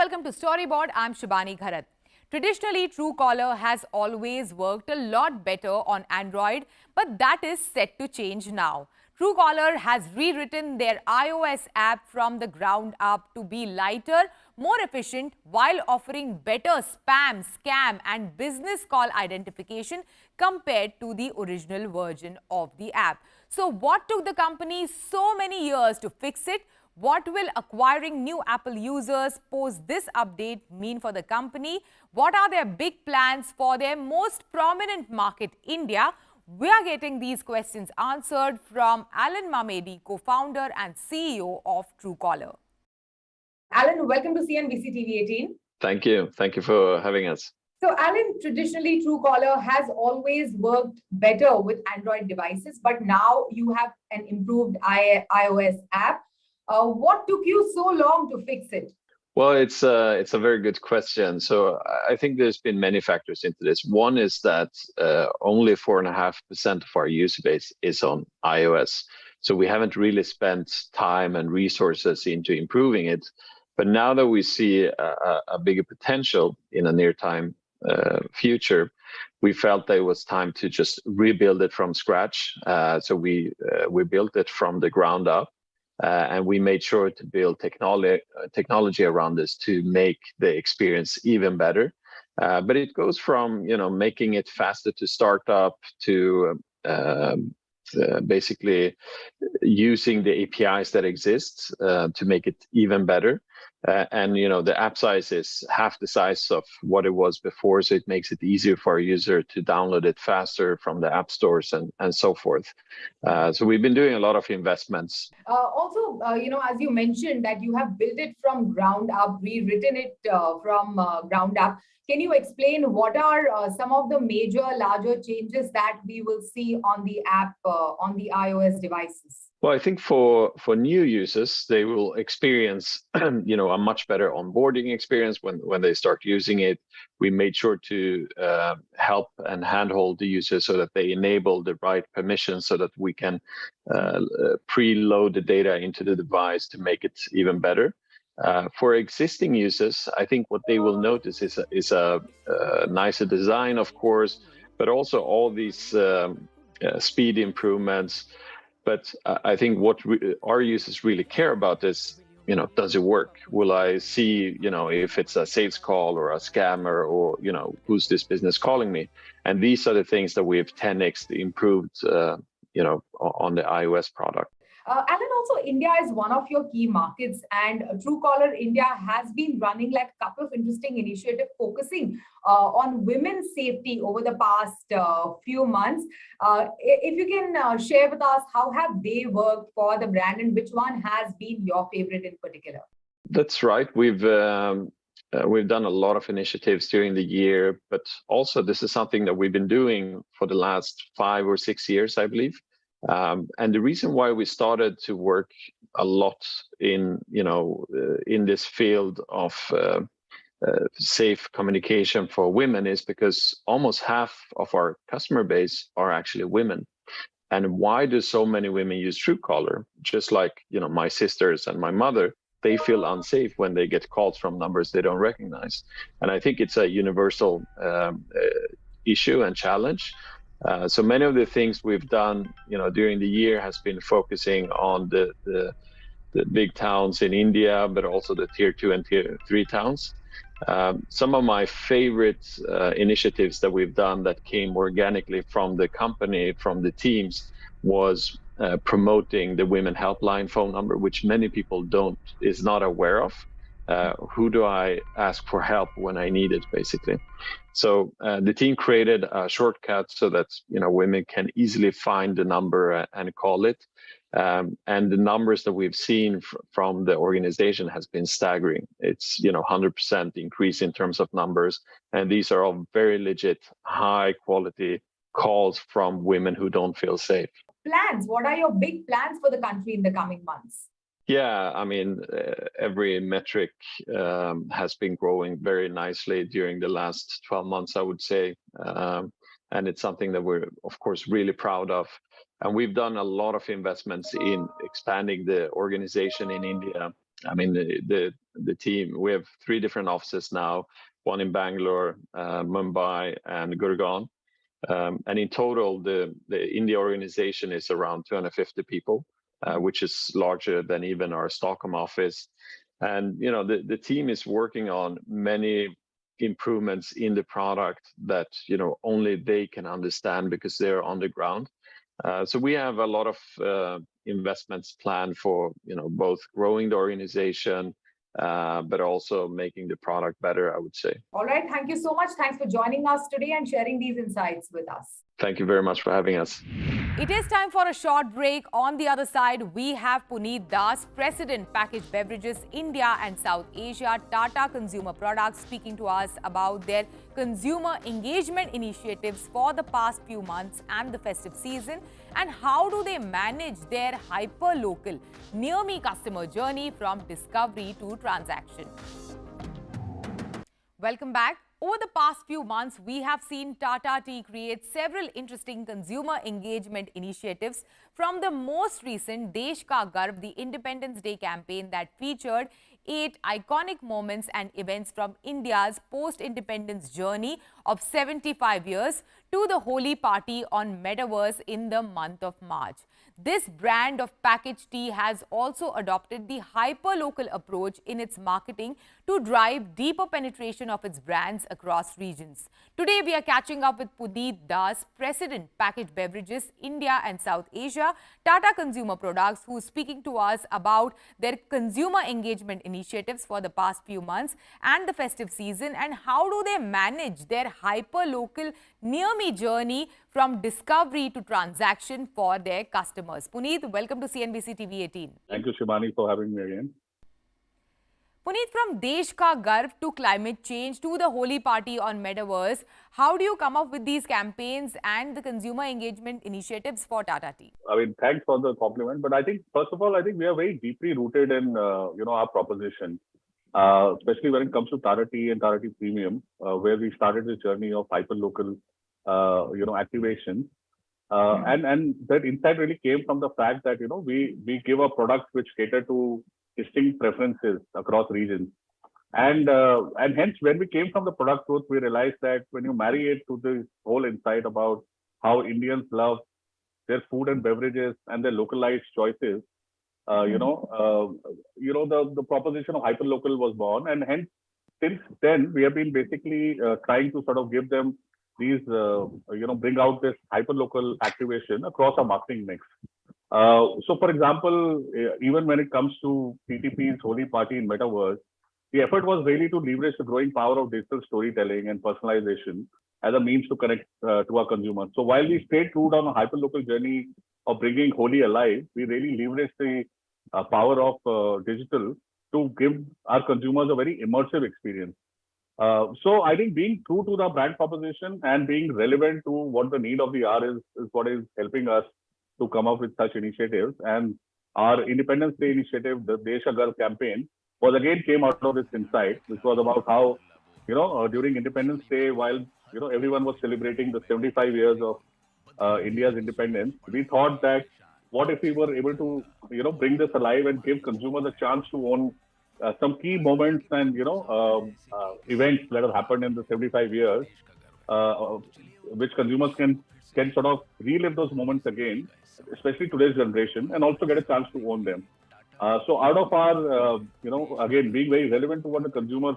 welcome to Storyboard. I'm Shibani Gharat. Traditionally, Truecaller has always worked a lot better on Android, but that is set to change now. Truecaller has rewritten their iOS app from the ground up to be lighter, more efficient, while offering better spam, scam and business call identification compared to the original version of the app. So what took the company so many years to fix it? What will acquiring new Apple users post this update mean for the company? What are their big plans for their most prominent market, India? We are getting these questions answered from Alan Mamedi, co-founder and CEO of Truecaller. Alan, welcome to CNBC-TV18. Thank you. Thank you for having us. So, Alan, traditionally, Truecaller has always worked better with Android devices, but now you have an improved iOS app. What took you so long to fix it? Well, it's a very good question. So I think there's been many factors into this. One is that only 4.5% of our user base is on iOS. So we haven't really spent time and resources into improving it. But now that we see a bigger potential in a near time future, we felt that it was time to just rebuild it from scratch. So we built it from the ground up. And we made sure to build technology around this to make the experience even better. But it goes from making it faster to start up to basically using the APIs that exist to make it even better. And the app size is half the size of what it was before, so it makes it easier for a user to download it faster from the app stores and so forth. So we've been doing a lot of investments. Also, as you mentioned that you have built it from ground up, rewritten it from ground up. Can you explain what are some of the major, larger changes that we will see on the app, on the iOS devices? Well, I think for new users, they will experience, a much better onboarding experience when they start using it. We made sure to help and handhold the user so that they enable the right permissions so that we can preload the data into the device to make it even better. For existing users, I think what they will notice is a nicer design, of course, but also all these speed improvements. But I think what our users really care about is, does it work? Will I see, if it's a sales call or a scammer or, who's this business calling me? And these are the things that we've 10x improved, on the iOS product. Alan, also India is one of your key markets, and Truecaller India has been running like a couple of interesting initiatives focusing on women's safety over the past few months. If you can share with us, how have they worked for the brand and which one has been your favorite in particular? That's right. We've done a lot of initiatives during the year, but also this is something that we've been doing for the last 5 or 6 years, I believe. And the reason why we started to work a lot in this field of safe communication for women is because almost half of our customer base are actually women. And why do so many women use Truecaller? Just like my sisters and my mother, they feel unsafe when they get calls from numbers they don't recognize. And I think it's a universal issue and challenge. So many of the things we've done, during the year has been focusing on the big towns in India, but also the tier 2 and tier 3 towns. Some of my favorite initiatives that we've done that came organically from the company, from the teams, was promoting the women helpline phone number, which many people is not aware of. Who do I ask for help when I need it, basically? So the team created a shortcut so that women can easily find the number and call it. And the numbers that we've seen from the organization has been staggering. It's 100% increase in terms of numbers, and these are all very legit, high quality calls from women who don't feel safe. Plans. What are your big plans for the country in the coming months? Yeah, I mean, every metric has been growing very nicely during the last 12 months, I would say. And it's something that we're, of course, really proud of. And we've done a lot of investments in expanding the organization in India. I mean, the team, we have 3 different offices now, one in Bangalore, Mumbai, and Gurgaon. And in total, the India organization is around 250 people, which is larger than even our Stockholm office. And the team is working on many improvements in the product that only they can understand because they're on the ground. So we have a lot of investments planned for both growing the organization, but also making the product better, I would say. All right. Thank you so much. Thanks for joining us today and sharing these insights with us. Thank you very much for having us. It is time for a short break. On the other side, we have Puneet Das, President, Packaged Beverages, India and South Asia, Tata Consumer Products, speaking to us about their consumer engagement initiatives for the past few months and the festive season, and how do they manage their hyper-local, near-me customer journey from discovery to transaction. Welcome back. Over the past few months, we have seen Tata Tea create several interesting consumer engagement initiatives, from the most recent Desh Ka Garv, the Independence Day campaign that featured 8 iconic moments and events from India's post-independence journey of 75 years, to the Holi party on Metaverse in the month of March. This brand of packaged tea has also adopted the hyper-local approach in its marketing to drive deeper penetration of its brands across regions. Today, we are catching up with Puneet Das, President, Packaged Beverages, India and South Asia, Tata Consumer Products, who is speaking to us about their consumer engagement initiatives for the past few months and the festive season, and how do they manage their hyper-local, near-me journey from discovery to transaction for their customers. Puneet, welcome to CNBC-TV18. Thank you, Shivani, for having me again. Puneet, from Desh Ka Garv to climate change to the Holi party on Metaverse, how do you come up with these campaigns and the consumer engagement initiatives for Tata Tea? I mean, thanks for the compliment. But I think, first of all, I think we are very deeply rooted in, our proposition, especially when it comes to Tata Tea and Tata Tea Premium, where we started this journey of hyper-local, activation. And that insight really came from the fact that, we give a product which cater to distinct preferences across regions. And hence, when we came from the product growth, we realized that when you marry it to the whole insight about how Indians love their food and beverages and their localized choices, the proposition of hyperlocal was born. And hence, since then, we have been basically trying to sort of give them these, bring out this hyperlocal activation across our marketing mix. So, for example, even when it comes to TTP's Holi party in Metaverse, the effort was really to leverage the growing power of digital storytelling and personalization as a means to connect to our consumers. So while we stayed true on a hyperlocal journey of bringing Holi alive, we really leveraged the power of digital to give our consumers a very immersive experience. So I think being true to the brand proposition and being relevant to what the need of the hour is what is helping us to come up with such initiatives. And our Independence Day initiative, the Desh Ka Garv campaign, was again came out of this insight, which was about how, during Independence Day, while, everyone was celebrating the 75 years of India's independence, we thought that what if we were able to, bring this alive and give consumers a chance to own some key moments and, events that have happened in the 75 years, which consumers can sort of relive those moments again, especially today's generation, and also get a chance to own them. So out of our, again, being very relevant to what the consumer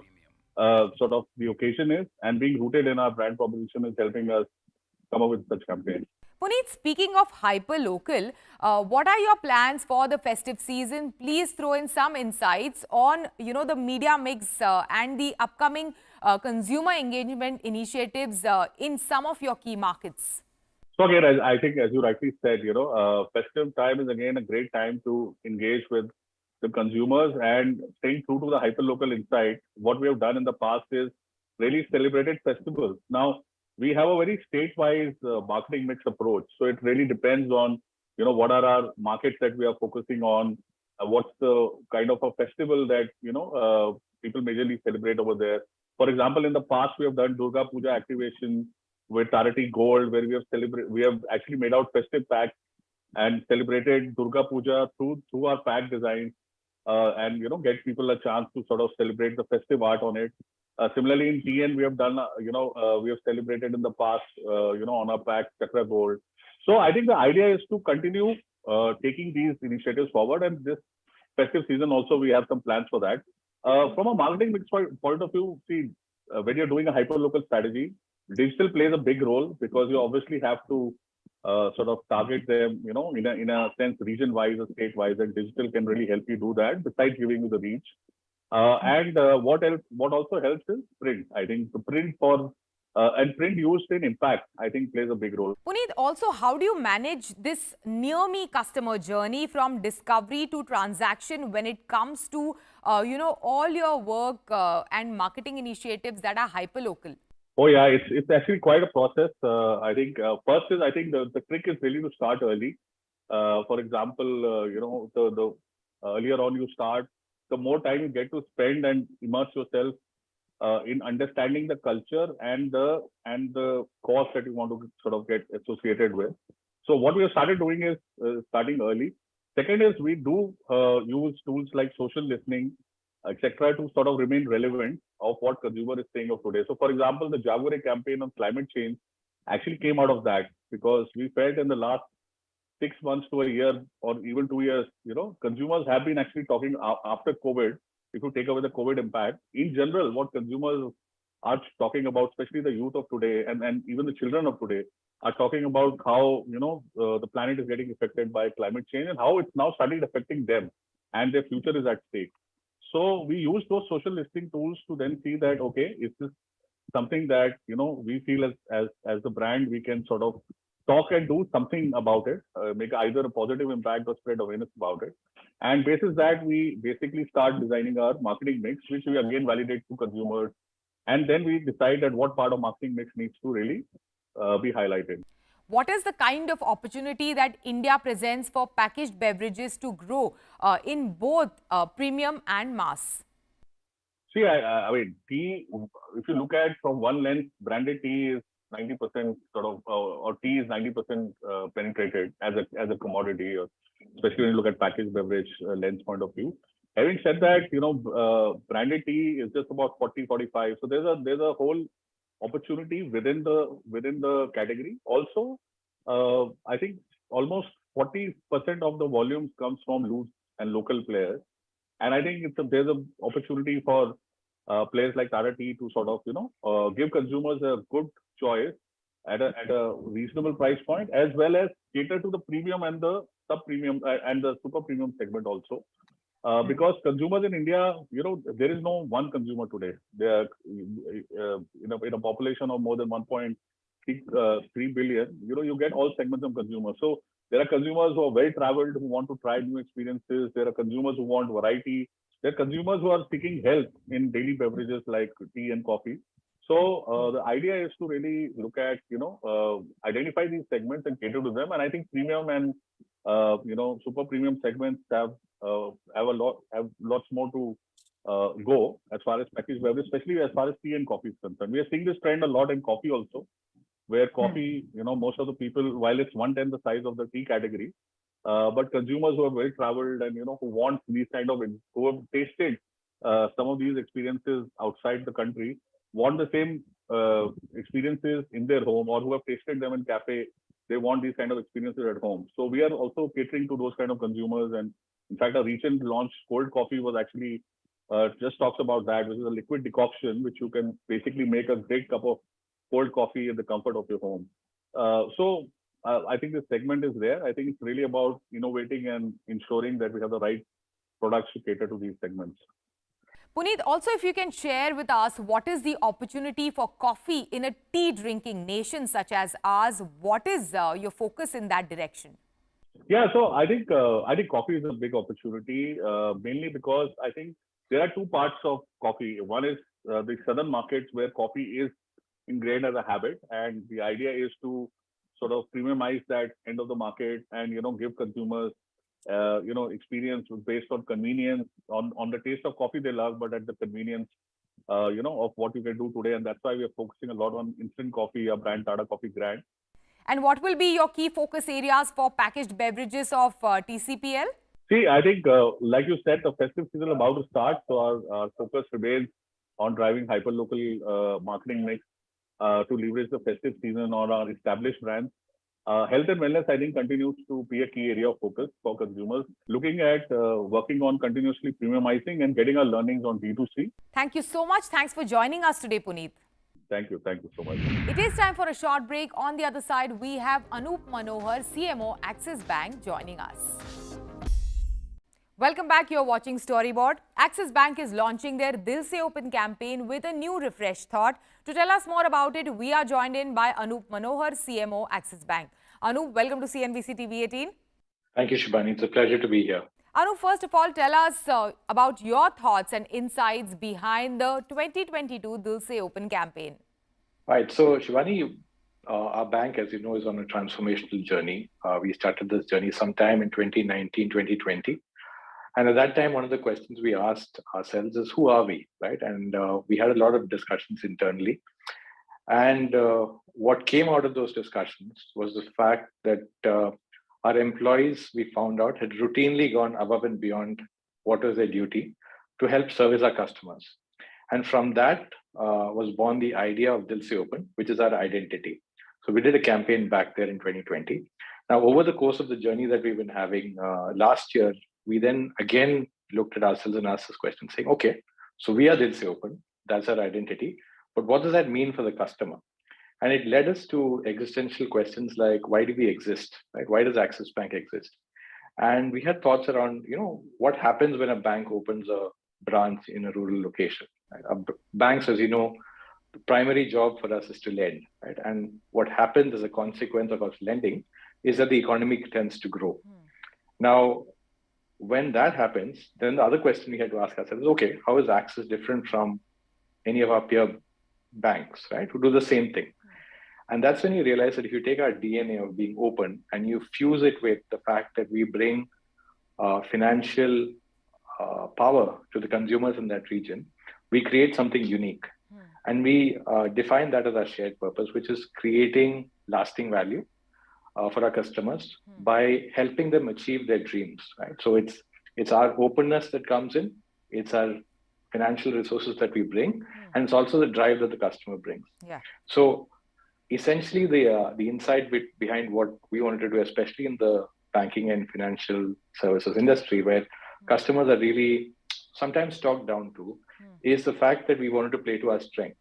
sort of the occasion is, and being rooted in our brand proposition is helping us come up with such campaigns. Puneet, speaking of hyper-local, what are your plans for the festive season? Please throw in some insights on, the media mix and the upcoming consumer engagement initiatives in some of your key markets. So again, I think, as you rightly said, festive time is again a great time to engage with the consumers, and staying true to the hyperlocal insight. What we have done in the past is really celebrated festivals. Now, we have a very state-wise marketing mix approach. So it really depends on, what are our markets that we are focusing on, what's the kind of a festival that, people majorly celebrate over there. For example, in the past, we have done Durga Puja activation with Tata Tea Gold, where we have actually made out festive packs and celebrated Durga Puja through our pack design. and get people a chance to sort of celebrate the festive art on it. Similarly, in TN, we have done, we have celebrated in the past, on our pack, Chakra Gold. So I think the idea is to continue taking these initiatives forward. And this festive season also, we have some plans for that. From a marketing mix point of view, see, when you're doing a hyper-local strategy, digital plays a big role because you obviously have to sort of target them, in a sense, region-wise or state-wise, and digital can really help you do that, besides giving you the reach. What else? What also helps is print. I think the print and print used in impact, I think, plays a big role. Puneet, also, how do you manage this near-me customer journey from discovery to transaction when it comes to, all your work and marketing initiatives that are hyperlocal? Oh yeah, it's actually quite a process. I think first is, I think the trick is really to start early. For example, the earlier on you start, the more time you get to spend and immerse yourself in understanding the culture and the cost that you want to sort of get associated with. So what we have started doing is starting early. Second is we do use tools like social listening, etc., to sort of remain relevant of what consumer is saying of today. So, for example, the Jaguar campaign on climate change actually came out of that, because we felt in the last 6 months to a year or even 2 years, consumers have been actually talking after COVID. If you take away the COVID impact, in general, what consumers are talking about, especially the youth of today and even the children of today, are talking about how the planet is getting affected by climate change and how it's now started affecting them and their future is at stake. So we use those social listening tools to then see that, okay, is this something that we feel as the brand we can sort of talk and do something about it, make either a positive impact or spread awareness about it. And basis that, we basically start designing our marketing mix, which we again validate to consumers. And then we decide that what part of marketing mix needs to really be highlighted. What is the kind of opportunity that India presents for packaged beverages to grow in both premium and mass? See, I mean, tea, if you look at from one lens, branded tea is 90% sort of, or tea is 90% penetrated as a commodity, or especially when you look at packaged beverage lens point of view. Having said that, branded tea is just about 40-45. So there's a whole opportunity within the category. Also, I think almost 40% of the volumes comes from loose and local players, and I think there's an opportunity for players like Tata Tea to sort of give consumers a good choice at a reasonable price point, as well as cater to the premium and the sub premium and the super premium segment also. Because consumers in India, there is no one consumer today. There are, in a population of more than 1.3 billion, you get all segments of consumers. So there are consumers who are well traveled, who want to try new experiences. There are consumers who want variety. There are consumers who are seeking health in daily beverages like tea and coffee. So the idea is to really look at, identify these segments and cater to them. And I think premium and super premium segments have lots more to go as far as packaged beverage, especially as far as tea and coffee is concerned. We are seeing this trend a lot in coffee also, where coffee, most of the people, while it's 1/10 the size of the tea category, but consumers who are well traveled and who want these kind of, who have tasted some of these experiences outside the country, want the same experiences in their home, or who have tasted them in cafe, they want these kind of experiences at home. So we are also catering to those kind of consumers. And in fact, our recent launch cold coffee was actually just talks about that, which is a liquid decoction which you can basically make a great cup of cold coffee in the comfort of your home. So I think this segment is there. I think it's really about innovating and ensuring that we have the right products to cater to these segments. Puneet, also if you can share with us, what is the opportunity for coffee in a tea drinking nation such as ours? What is your focus in that direction? Yeah, so I think coffee is a big opportunity, mainly because I think there are two parts of coffee. One is the southern markets, where coffee is ingrained as a habit, and the idea is to sort of premiumize that end of the market and give consumers experience based on convenience, on the taste of coffee they love, but at the convenience of what you can do today. And that's why we are focusing a lot on instant coffee, a brand, Tata Coffee brand. And what will be your key focus areas for packaged beverages of TCPL? See, I think, like you said, the festive season is about to start. So our focus remains on driving hyperlocal marketing mix to leverage the festive season on our established brands. Health and wellness, I think, continues to be a key area of focus for consumers. Looking at working on continuously premiumizing and getting our learnings on D2C. Thank you so much. Thanks for joining us today, Puneet. Thank you. Thank you so much. It is time for a short break. On the other side, we have Anup Manohar, CMO, Axis Bank, joining us. Welcome back. You're watching Storyboard. Axis Bank is launching their Dil Se Open campaign with a new refreshed thought. To tell us more about it, we are joined in by Anup Manohar, CMO, Axis Bank. Anup, welcome to CNBC-TV18. Thank you, Shibani. It's a pleasure to be here. Anup, first of all, tell us about your thoughts and insights behind the 2022 Dil Se Open campaign. Right. So, Shivani, our bank, as you know, is on a transformational journey. We started this journey sometime in 2019, 2020. And at that time, one of the questions we asked ourselves is, who are we, right? And we had a lot of discussions internally. And what came out of those discussions was the fact that our employees, we found out, had routinely gone above and beyond what was their duty to help service our customers. And from that was born the idea of Dil Se Open, which is our identity. So we did a campaign back there in 2020. Now, over the course of the journey that we've been having last year, we then again looked at ourselves and asked this question, saying, okay, so we are Dil Se Open, that's our identity, but what does that mean for the customer? And it led us to existential questions like, why do we exist? Right? Why does Axis Bank exist? And we had thoughts around, what happens when a bank opens a branch in a rural location? Right? Banks, as you know, the primary job for us is to lend, right? And what happens as a consequence of us lending is that the economy tends to grow. Now, when that happens, then the other question we had to ask ourselves is, okay, how is Axis different from any of our peer banks, right, who do the same thing? And that's when you realize that if you take our DNA of being open and you fuse it with the fact that we bring financial power to the consumers in that region, we create something unique. And we define that as our shared purpose, which is creating lasting value for our customers by helping them achieve their dreams, right? So it's our openness that comes in, it's our financial resources that we bring, and it's also the drive that the customer brings. Yeah. So essentially, the insight behind what we wanted to do, especially in the banking and financial services industry, where customers are really sometimes talked down to, is the fact that we wanted to play to our strength.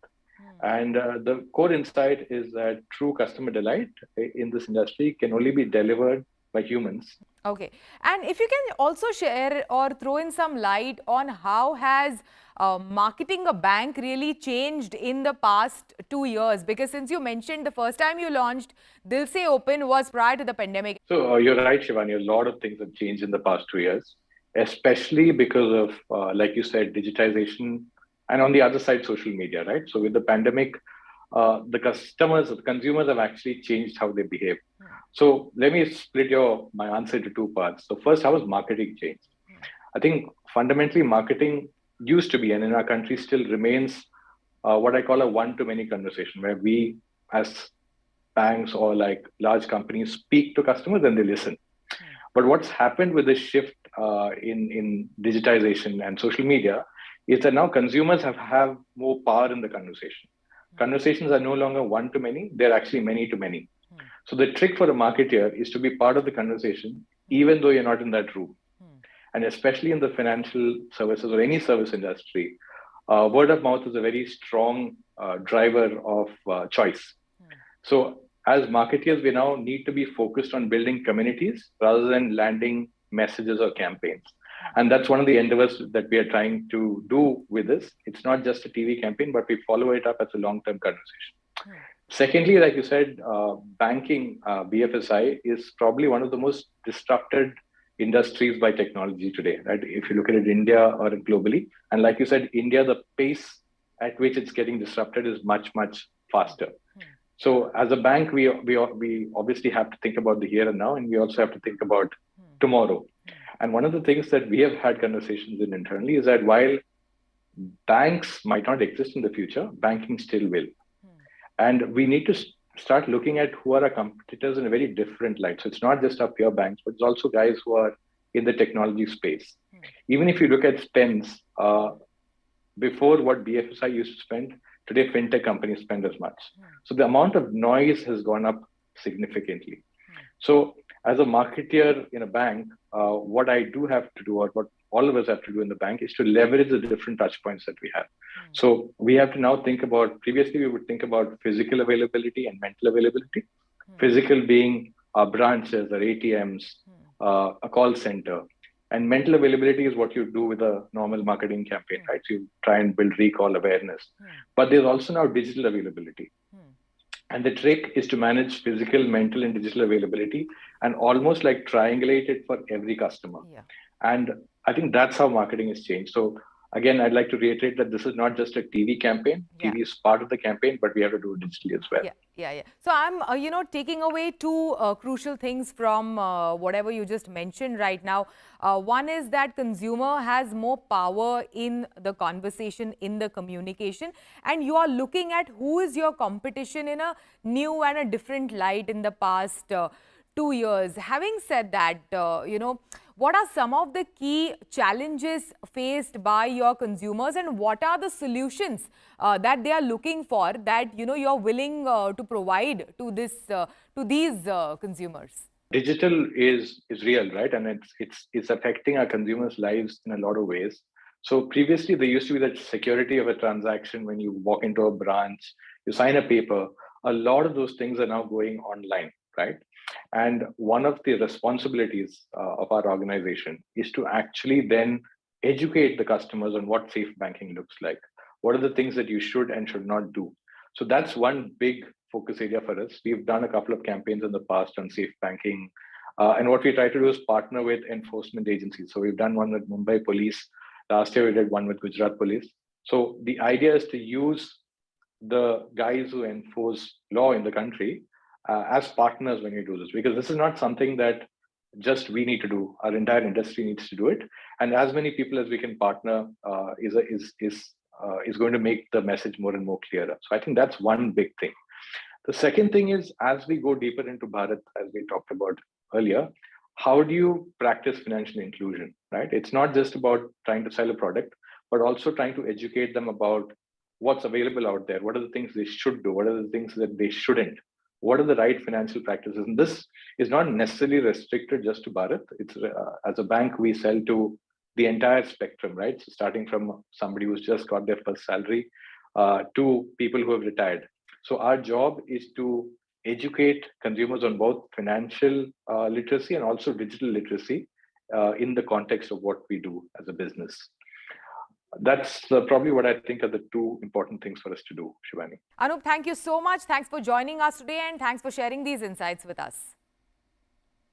And the core insight is that true customer delight in this industry can only be delivered by humans. Okay. And if you can also share or throw in some light on how has marketing a bank really changed in the past 2 years? Because since you mentioned the first time you launched Dil Se Open was prior to the pandemic. So you're right, Shivani, a lot of things have changed in the past 2 years, especially because of, like you said, digitization, and on the other side, social media, right? So with the pandemic, the consumers have actually changed how they behave. So let me split my answer into two parts. So first, how has marketing changed? I think fundamentally marketing used to be, and in our country still remains, what I call a one-to-many conversation, where we as banks or like large companies speak to customers and they listen. But what's happened with the shift in digitization and social media is that now consumers have more power in the conversation. Conversations are no longer one-to-many, they're actually many-to-many. So the trick for a marketer is to be part of the conversation, even though you're not in that room. And especially in the financial services or any service industry, word of mouth is a very strong driver of choice. So as marketers, we now need to be focused on building communities rather than landing messages or campaigns. And that's one of the endeavors that we are trying to do with this. It's not just a TV campaign, but we follow it up as a long-term conversation. Secondly, like you said, banking, BFSI, is probably one of the most disrupted industries by technology today, right? If you look at it in India or globally. And like you said, India, the pace at which it's getting disrupted is much, much faster. So as a bank, we obviously have to think about the here and now, and we also have to think about tomorrow. And one of the things that we have had conversations in internally is that while banks might not exist in the future, banking still will. And we need to start looking at who are our competitors in a very different light. So it's not just our pure banks, but it's also guys who are in the technology space. Even if you look at spends, before what BFSI used to spend, today fintech companies spend as much. So the amount of noise has gone up significantly. So as a marketeer in a bank, what I do have to do, or what all of us have to do in the bank, is to leverage the different touch points that we have. So we have to now think about, previously we would think about physical availability and mental availability. Physical being branches or ATMs, a call center. And mental availability is what you do with a normal marketing campaign, right? So you try and build recall awareness. But there's also now digital availability. And the trick is to manage physical, mental, and digital availability and almost like triangulate it for every customer. And I think that's how marketing has changed. So again, I'd like to reiterate that this is not just a TV campaign. TV is part of the campaign, but we have to do it digitally as well. So I'm, taking away two crucial things from whatever you just mentioned right now. One is that consumer has more power in the conversation, in the communication, and you are looking at who is your competition in a new and a different light in the past 2 years. Having said that, what are some of the key challenges faced by your consumers, and what are the solutions that they are looking for that you're willing to provide to these consumers? Digital is real, right? And it's affecting our consumers' lives in a lot of ways. So previously, there used to be that security of a transaction when you walk into a branch, you sign a paper. A lot of those things are now going online, right? And one of the responsibilities of our organization is to actually then educate the customers on what safe banking looks like. What are the things that you should and should not do? So that's one big focus area for us. We've done a couple of campaigns in the past on safe banking. And what we try to do is partner with enforcement agencies. So we've done one with Mumbai Police. Last year, we did one with Gujarat Police. So the idea is to use the guys who enforce law in the country as partners when you do this, because this is not something that just we need to do. Our entire industry needs to do it, and as many people as we can partner is going to make the message more and more clearer. So I think that's one big thing. The second thing is, as we go deeper into Bharat, as we talked about earlier, how do you practice financial inclusion, right? It's not just about trying to sell a product, but also trying to educate them about what's available out there. What are the things they should do? What are the things that they shouldn't? What are the right financial practices? And this is not necessarily restricted just to Bharat. It's as a bank, we sell to the entire spectrum, right? So starting from somebody who's just got their first salary to people who have retired. So our job is to educate consumers on both financial literacy and also digital literacy in the context of what we do as a business. That's probably what I think are the two important things for us to do, Shivani. Anup, thank you so much. Thanks for joining us today, and thanks for sharing these insights with us.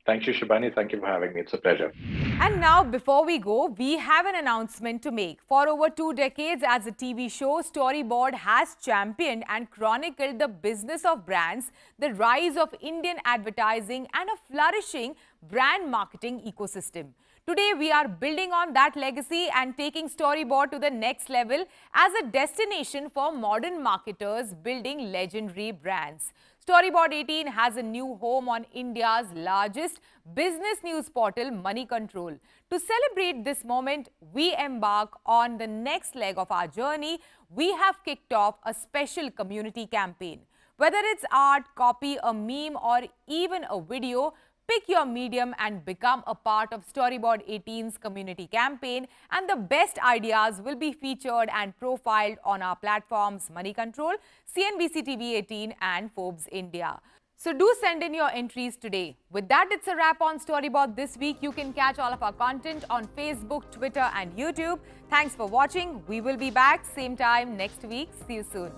Thank you, Shivani. Thank you for having me. It's a pleasure. And now, before we go, we have an announcement to make. For over 2 decades as a TV show, Storyboard has championed and chronicled the business of brands, the rise of Indian advertising, and a flourishing brand marketing ecosystem. Today, we are building on that legacy and taking Storyboard to the next level as a destination for modern marketers building legendary brands. Storyboard 18 has a new home on India's largest business news portal, Money Control. To celebrate this moment, we embark on the next leg of our journey. We have kicked off a special community campaign. Whether it's art, copy, a meme, or even a video, pick your medium and become a part of Storyboard 18's community campaign, and the best ideas will be featured and profiled on our platforms Money Control, CNBC-TV18 and Forbes India. So do send in your entries today. With that, it's a wrap on Storyboard this week. You can catch all of our content on Facebook, Twitter and YouTube. Thanks for watching. We will be back same time next week. See you soon.